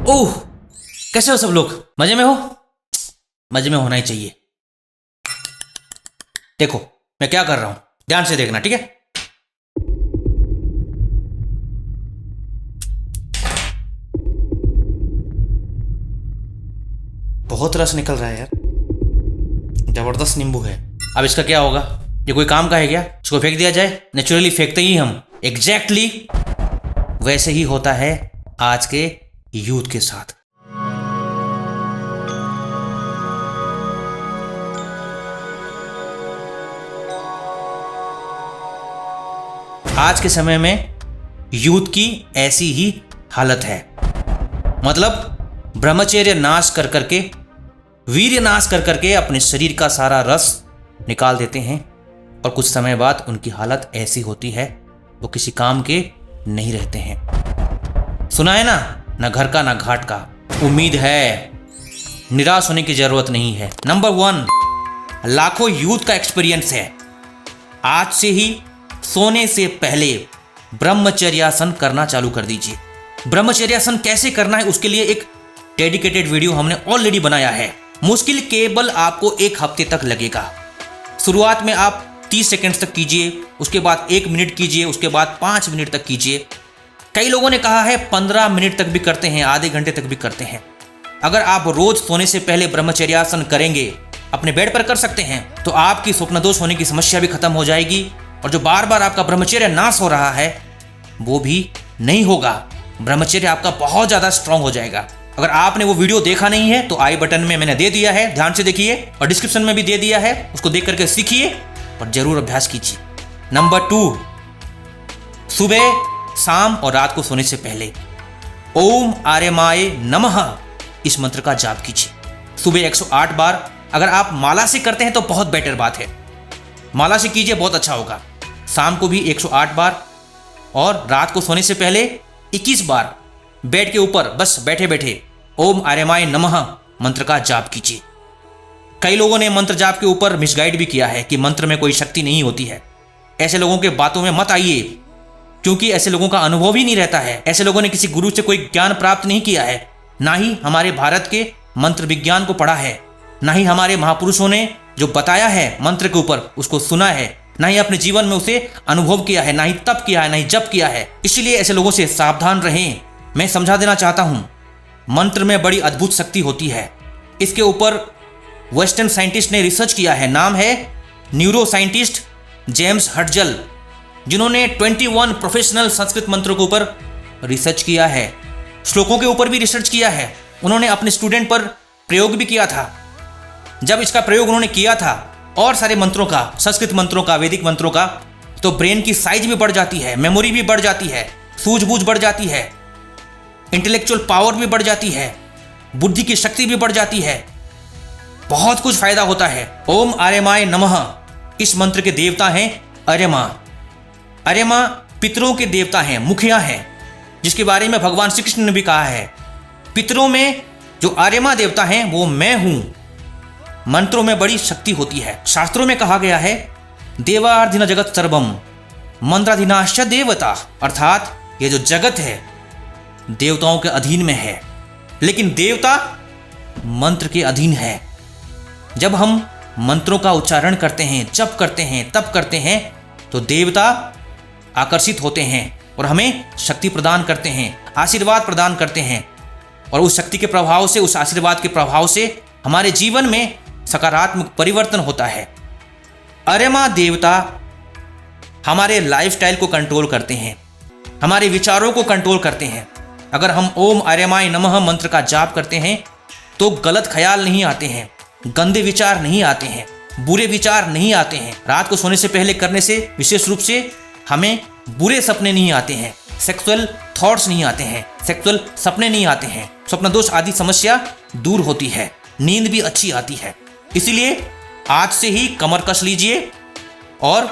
ओह, कैसे हो सब लोग? मजे में हो? मजे में होना ही चाहिए। देखो मैं क्या कर रहा हूं, ध्यान से देखना, ठीक है? बहुत रस निकल रहा है यार, जबरदस्त नींबू है। अब इसका क्या होगा? ये कोई काम का है क्या? इसको फेंक दिया जाए? नेचुरली फेंकते ही हम एग्जैक्टली वैसे ही होता है आज के यूथ के साथ। आज के समय में यूथ की ऐसी ही हालत है। मतलब ब्रह्मचर्य नाश कर करके, वीर्य नाश कर करके अपने शरीर का सारा रस निकाल देते हैं और कुछ समय बाद उनकी हालत ऐसी होती है वो किसी काम के नहीं रहते हैं। सुना है ना घर का ना घाट का। उम्मीद है निराश होने की जरूरत नहीं है। नंबर 1, लाखों यूथ का एक्सपीरियंस है। आज से ही सोने से पहले ब्रह्मचर्यासन करना चालू कर दीजिए। ब्रह्मचर्यासन कैसे करना है उसके लिए एक डेडिकेटेड वीडियो हमने ऑलरेडी बनाया है। मुश्किल केवल आपको 1 हफ्ते तक लगेगा। शुरुआत में आप 30 सेकंड्स तक कीजिए, उसके बाद 1 मिनट कीजिए, उसके बाद 5 मिनट तक कीजिए। कई लोगों ने कहा है 15 मिनट तक भी करते हैं, आधे घंटे तक भी करते हैं। अगर आप रोज सोने से पहले ब्रह्मचर्यासन करेंगे, अपने बेड पर कर सकते हैं, तो आपकी स्वप्न दोष होने की समस्या भी खत्म हो जाएगी और जो बार बार आपका ब्रह्मचर्य नाश हो रहा है वो भी नहीं होगा। ब्रह्मचर्य आपका बहुत ज्यादा स्ट्रांग हो जाएगा। अगर आपने वो वीडियो देखा नहीं है तो आई बटन में मैंने दे दिया है, ध्यान से देखिए, और डिस्क्रिप्शन में भी दे दिया है, उसको देख करके सीखिए और जरूर अभ्यास कीजिए। नंबर 2, सुबह, शाम और रात को सोने से पहले ओम आर्यमाय नमः इस मंत्र का जाप कीजिए। सुबह 108 बार। अगर आप माला से करते हैं तो बहुत बेटर बात है, माला से कीजिए, बहुत अच्छा होगा। शाम को भी 108 बार और रात को सोने से पहले 21 बार बेड के ऊपर बस बैठे बैठे ओम आर्यमाय नमः मंत्र का जाप कीजिए। कई लोगों ने मंत्र जाप के ऊपर मिसगाइड भी किया है कि मंत्र में कोई शक्ति नहीं होती है। ऐसे लोगों के बातों में मत आइए, क्योंकि ऐसे लोगों का अनुभव ही नहीं रहता है। ऐसे लोगों ने किसी गुरु से कोई ज्ञान प्राप्त नहीं किया है, ना ही हमारे भारत के मंत्र विज्ञान को पढ़ा है, ना ही हमारे महापुरुषों ने जो बताया है मंत्र के ऊपर उसको सुना है, ना ही अपने जीवन में उसे अनुभव किया है, ना ही तप किया है, ना ही जप किया है। इसलिए ऐसे लोगों से सावधान रहें। मैं समझा देना चाहता हूं, मंत्र में बड़ी अद्भुत शक्ति होती है। इसके ऊपर वेस्टर्न साइंटिस्ट ने रिसर्च किया है। नाम है न्यूरो साइंटिस्ट जेम्स हर्टजल, जिन्होंने 21 प्रोफेशनल संस्कृत मंत्रों के ऊपर रिसर्च किया है। श्लोकों के ऊपर भी रिसर्च किया है। उन्होंने अपने स्टूडेंट पर प्रयोग भी किया था। जब इसका प्रयोग उन्होंने किया था और सारे मंत्रों का, संस्कृत मंत्रों का, वैदिक मंत्रों का, तो ब्रेन की साइज भी बढ़ जाती है, मेमोरी भी बढ़ जाती है, सूझबूझ बढ़ जाती है, इंटेलेक्चुअल पावर भी बढ़ जाती है, बुद्धि की शक्ति भी बढ़ जाती है, बहुत कुछ फायदा होता है। ओम आर्यमाय नमः इस मंत्र के देवता हैं आर्यमा। आर्यमा पितरों के देवता हैं, मुखिया हैं, जिसके बारे में भगवान श्री कृष्ण ने भी कहा है। पितरों में जो आर्यमा देवता हैं वो मैं हूं। मंत्रों में बड़ी शक्ति होती है। शास्त्रों में कहा गया है देवार्धिन जगत सर्वम मंत्राधीनाश्च देवता, अर्थात ये जो जगत है देवताओं के अधीन में है, लेकिन देवता मंत्र के अधीन है। जब हम मंत्रों का उच्चारण करते हैं, जप करते हैं, तप करते हैं, तो देवता आकर्षित होते हैं और हमें शक्ति प्रदान करते हैं, आशीर्वाद प्रदान करते हैं, और उस शक्ति के प्रभाव से, उस आशीर्वाद के प्रभाव से हमारे जीवन में सकारात्मक परिवर्तन होता है। आर्यमा देवता हमारे लाइफस्टाइल को कंट्रोल करते हैं, हमारे विचारों को कंट्रोल करते हैं। अगर हम ओम आर्यमाय नमः मंत्र का जाप करते हैं तो गलत ख्याल नहीं आते हैं, गंदे विचार नहीं आते हैं, बुरे विचार नहीं आते हैं। रात को सोने से पहले करने से विशेष रूप से हमें बुरे सपने नहीं आते हैं, सेक्सुअल थॉट्स नहीं आते हैं, सेक्सुअल सपने नहीं आते हैं, स्वप्न दोष आदि समस्या दूर होती है, नींद भी अच्छी आती है। इसीलिए आज से ही कमर कस लीजिए और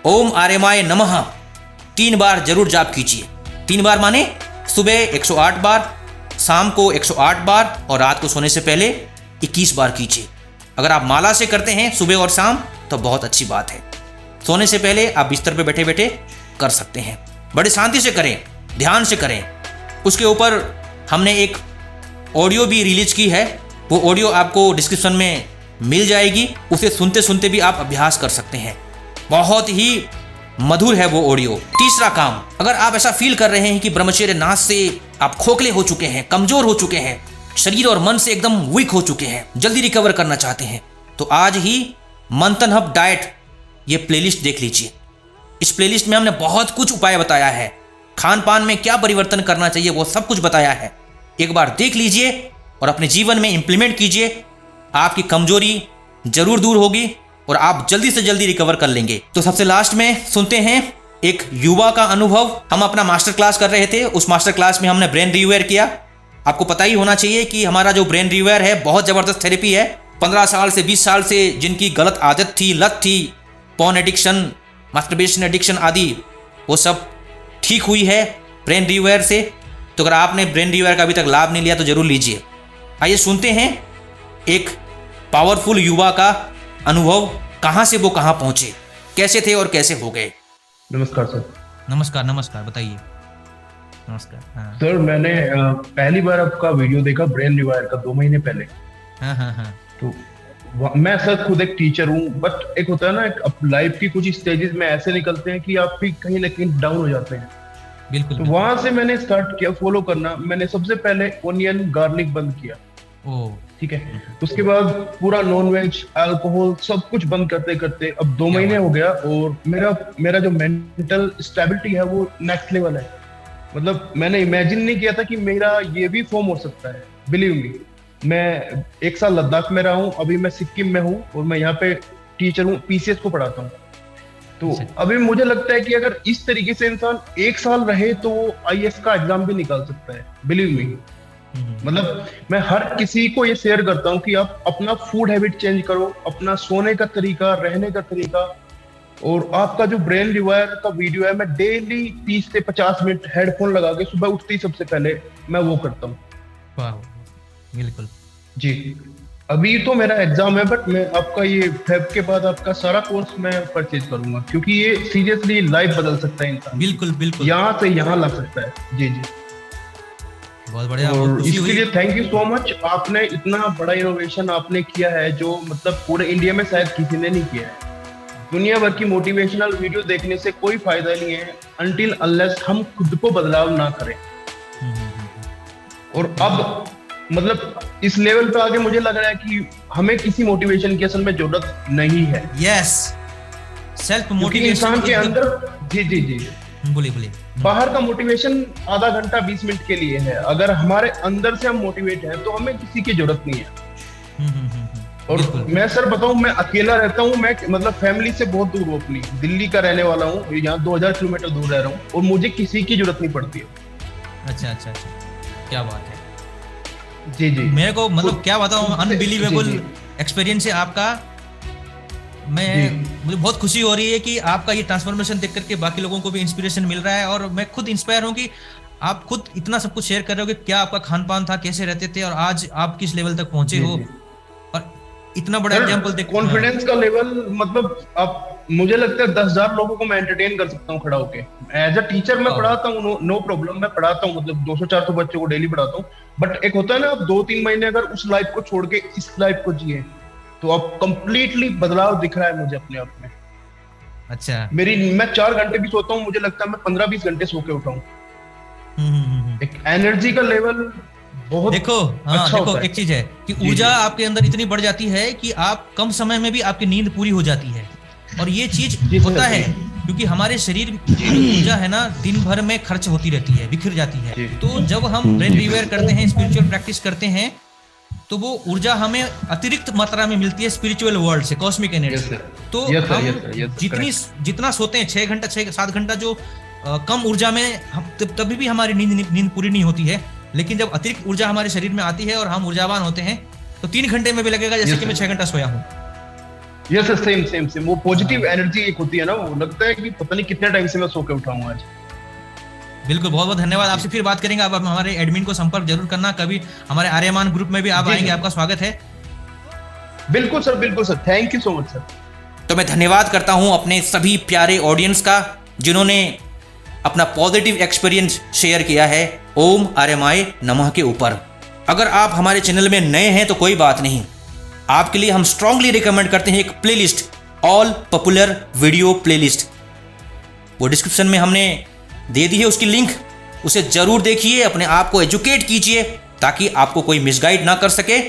ओम आर्यमाय नमः 3 बार जरूर जाप कीजिए। 3 बार माने सुबह 108 बार, शाम को 108 बार और रात को सोने से पहले 21 बार कीजिए। अगर आप माला से करते हैं सुबह और शाम तो बहुत अच्छी बात है। सोने से पहले आप बिस्तर पर बैठे बैठे कर सकते हैं। बड़े शांति से करें, ध्यान से करें। उसके ऊपर हमने एक ऑडियो भी रिलीज की है, वो ऑडियो आपको डिस्क्रिप्शन में मिल जाएगी। उसे सुनते सुनते भी आप अभ्यास कर सकते हैं। बहुत ही मधुर है वो ऑडियो। तीसरा काम, अगर आप ऐसा फील कर रहे हैं कि ब्रह्मचर्य नाश से आप खोखले हो चुके हैं, कमजोर हो चुके हैं, शरीर और मन से एकदम वीक हो चुके हैं, जल्दी रिकवर करना चाहते हैं, तो आज ही मंथन हब डाइट ये प्लेलिस्ट देख लीजिए। इस प्लेलिस्ट में हमने बहुत कुछ उपाय बताया है, खान पान में क्या परिवर्तन करना चाहिए वो सब कुछ बताया है। एक बार देख लीजिए और अपने जीवन में इंप्लीमेंट कीजिए। आपकी कमजोरी जरूर दूर होगी और आप जल्दी से जल्दी रिकवर कर लेंगे। तो सबसे लास्ट में सुनते हैं एक युवा का अनुभव। हम अपना मास्टर क्लास कर रहे थे, उस मास्टर क्लास में हमने ब्रेन रिवेयर किया। आपको पता ही होना चाहिए कि हमारा जो ब्रेन रिवेयर है बहुत ज़बरदस्त थेरेपी है। 15 साल से 20 साल से जिनकी गलत आदत थी, लत थी, पॉर्न एडिक्शन, मास्टरबेशन एडिक्शन आदि, वो सब ठीक हुई है ब्रेन रिवेयर से। तो अगर आपने ब्रेन रिवेयर का अभी तक लाभ नहीं लिया तो जरूर लीजिए। आइए सुनते हैं एक पावरफुल युवा का अनुभव, कहाँ से वो कहाँ पहुँचे, कैसे थे और कैसे हो गए। नमस्कार सर। नमस्कार नमस्कार, बताइए। नमस्कार। हाँ सर मैंने पहली बार आपका वीडियो देखा ब्रेन रिवायर का 2 महीने पहले। हाँ। तो मैं सर खुद एक टीचर हूँ, बट एक होता है ना लाइफ की कुछ स्टेजेस में ऐसे निकलते हैं कि आप भी कहीं ना कहीं डाउन हो जाते हैं। बिल्कुल। तो वहां से मैंने स्टार्ट किया फॉलो करना। मैंने सबसे पहले ओनियन गार्लिक बंद किया। ठीक है। उसके बाद पूरा नॉन वेज, अल्कोहल सब कुछ बंद करते करते अब 2 महीने हो गया और मेरा जो मेंटल स्टेबिलिटी है वो नेक्स्ट लेवल है। मतलब मैंने इमेजिन नहीं किया था कि मेरा ये भी फॉर्म हो सकता है। बिलीव मी, मैं 1 साल लद्दाख में रहा हूँ, अभी मैं सिक्किम में हूँ और मैं यहाँ पे टीचर हूँ, पीसीएस को पढ़ाता हूँ। तो अभी मुझे लगता है कि अगर इस तरीके से इंसान 1 साल रहे तो वो आईएएस का एग्जाम भी निकाल सकता है। बिलीव मी, मतलब मैं हर किसी को ये शेयर करता हूँ कि आप अपना फूड हैबिट चेंज करो, अपना सोने का तरीका, रहने का तरीका, और आपका जो ब्रेन रिवायर का वीडियो है, मैं डेली 30 से 50 मिनट हेडफोन लगा के सुबह उठते ही सबसे पहले मैं वो करता हूँ। बिल्कुल जी। अभी तो मेरा एग्जाम है, बट मैं आपका ये फेब के बाद आपका सारा कोर्स मैं परचेज करूंगा, क्योंकि ये सीरियसली लाइफ बदल सकता है इंसान। बिल्कुल बिल्कुल, यहाँ से यहाँ ला सकता है। जी जी, बहुत बढ़िया। और इसके लिए थैंक यू सो मच। आपने इतना बड़ा इनोवेशन आपने किया है जो मतलब पूरे इंडिया में शायद किसी ने नहीं किया है। दुनिया भर की मोटिवेशनल वीडियो देखने से कोई फायदा नहीं है अनटिल अनलेस हम खुद को बदलाव ना करें। और अब मतलब इस लेवल पे आगे मुझे लग रहा है कि हमें किसी मोटिवेशन की असल में जरूरत नहीं है। यस, सेल्फ मोटिवेशन इंसान के अंदर। जी जी जी, बोलिए। बाहर का मोटिवेशन आधा घंटा 20 मिनट के लिए है। अगर हमारे अंदर से हम मोटिवेट हैं तो हमें किसी की जरूरत नहीं है। और मैं सर बताऊं, मैं अकेला रहता हूं। मैं मतलब फैमिली से बहुत दूर हूं, अपनी दिल्ली का रहने वाला हूं, यहाँ 2000 किलोमीटर दूर रह रहा हूं और मुझे किसी की जरूरत नहीं पड़ती है। अच्छा, क्या बात है। जी जी, मेरे को मतलब क्या बताऊं, अनबिलीवेबल एक्सपीरियंस है आपका। मुझे बहुत खुशी हो रही है कि आपका ये ट्रांसफॉर्मेशन देख करके बाकी लोगों को भी इंस्पिरेशन मिल रहा है, और मैं खुद इंस्पायर हूँ कि आप खुद इतना सब कुछ शेयर कर रहे हो कि क्या आपका खान पान था, कैसे रहते थे, और आज आप किस लेवल तक पहुंचे हो। और इतना बड़ा एग्जांपल देख, कॉन्फिडेंस का लेवल, मतलब आप, मुझे लगता है 10,000 लोगों को मैं एंटरटेन कर सकता हूँ खड़ा होके। एज अ टीचर मैं पढ़ाता हूँ, नो प्रॉब्लम, मैं पढ़ाता हूँ, मतलब 200-400 बच्चों को डेली पढ़ाता हूँ। बट एक होता है ना, आप 2-3 महीने अगर उस लाइफ को छोड़ के इस लाइफ को जिए तो आप कंप्लीटली बदलाव दिख रहा है मुझे अपने आप में। अच्छा, मैं 4 घंटे भी सोता हूँ, मुझे लगता है मैं 15-20 घंटे सो के उठाऊं। एक एनर्जी का लेवल बहुत देखो, अच्छा देखो एक चीज है कि ऊर्जा आपके अंदर इतनी बढ़ जाती है कि आप कम समय में भी आपकी नींद पूरी हो जाती है। और ये चीज होता है क्योंकि हमारे शरीर की ऊर्जा है ना, दिन भर में खर्च होती रहती है, बिखर जाती है। तो जब हम ब्रेन रिवेयर करते हैं, स्पिरिचुअल प्रैक्टिस करते हैं, तो वो ऊर्जा हमें अतिरिक्त मात्रा में मिलती है स्पिरिचुअल वर्ल्ड से, कॉस्मिक एनर्जी। तो हम जितना सोते हैं, 6 घंटा 6-7 घंटा, जो कम ऊर्जा में तभी भी हमारी नींद पूरी नहीं होती है। लेकिन जब अतिरिक्त ऊर्जा हमारे शरीर में आती है और हम ऊर्जावान होते हैं, तो 3 घंटे में भी लगेगा जैसे कि मैं 6 घंटा सोया हूँ। यस, सेम वो पॉजिटिव एनर्जी एक होती है ना, वो लगता है कि पता नहीं कितने टाइम से मैं सो के उठा हूँ आज। बिल्कुल, बहुत बहुत धन्यवाद। आपसे फिर बात करेंगे। आप हमारे एडमिन को संपर्क जरूर करना, कभी हमारे आर्यमान ग्रुप में भी आप आएंगे, आपका स्वागत है। बिल्कुल sir, thank you so much sir. तो मैं धन्यवाद करता हूं अपने सभी प्यारे ऑडियंस का जिन्होंने अपना पॉजिटिव एक्सपीरियंस शेयर किया है ओम आर्यमाय नमः के ऊपर। अगर आप हमारे चैनल में नए हैं तो कोई बात नहीं, आपके लिए हम स्ट्रांगली रिकमेंड करते हैं एक playlist, all popular video playlist. वो डिस्क्रिप्शन में हमने दे दी है उसकी लिंक, उसे जरूर देखिए, अपने आप को एजुकेट कीजिए ताकि आपको कोई मिसगाइड ना कर सके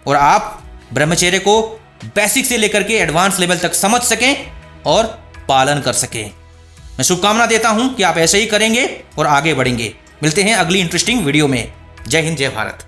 और आप ब्रह्मचर्य को बेसिक से लेकर के एडवांस लेवल तक समझ सकें और पालन कर सकें। मैं शुभकामना देता हूं कि आप ऐसे ही करेंगे और आगे बढ़ेंगे। मिलते हैं अगली इंटरेस्टिंग वीडियो में। जय हिंद, जय भारत।